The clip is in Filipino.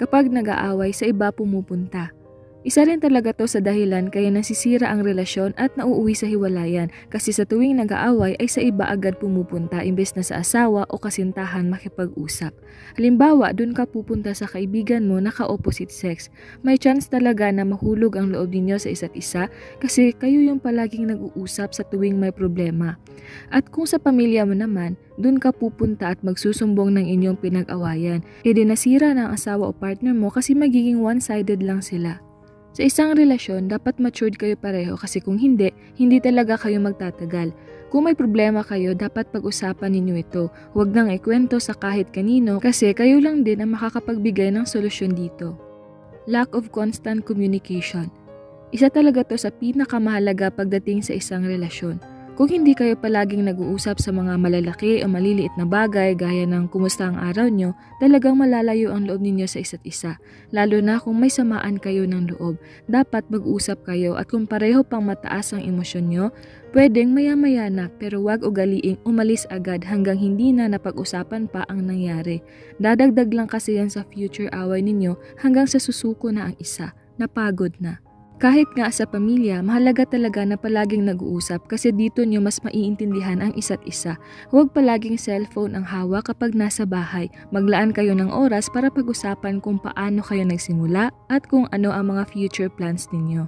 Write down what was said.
kapag nag-aaway sa iba pumupunta. Isa rin talaga to sa dahilan kaya nasisira ang relasyon at nauuwi sa hiwalayan kasi sa tuwing nag-aaway ay sa iba agad pumupunta imbes na sa asawa o kasintahan makipag-usap. Halimbawa, dun ka pupunta sa kaibigan mo na ka-opposite sex. May chance talaga na mahulog ang loob ninyo sa isa't isa kasi kayo yung palaging nag-uusap sa tuwing may problema. At kung sa pamilya mo naman, dun ka pupunta at magsusumbong ng inyong pinag-awayan. Hindi nasira ng asawa o partner mo kasi magiging one-sided lang sila. Sa isang relasyon, dapat matured kayo pareho kasi kung hindi, hindi talaga kayo magtatagal. Kung may problema kayo, dapat pag-usapan ninyo ito. Huwag nang ikwento sa kahit kanino kasi kayo lang din ang makakapagbigay ng solusyon dito. Lack of constant communication. Isa talaga to sa pinakamahalaga pagdating sa isang relasyon. Kung hindi kayo palaging nag-uusap sa mga malalaki o maliliit na bagay gaya ng kumusta ang araw nyo, talagang malalayo ang loob ninyo sa isa't isa. Lalo na kung may samaan kayo ng loob, dapat mag-usap kayo at kung pareho pang mataas ang emosyon nyo, pwedeng maya-maya na pero wag ugaliing umalis agad hanggang hindi na napag-usapan pa ang nangyari. Dadagdag lang kasi yan sa future away ninyo hanggang sa susuko na ang isa, napagod na. Kahit nga sa pamilya, mahalaga talaga na palaging nag-uusap kasi dito nyo mas maiintindihan ang isa't isa. Huwag palaging cellphone ang hawak kapag nasa bahay. Maglaan kayo ng oras para pag-usapan kung paano kayo nagsimula at kung ano ang mga future plans ninyo.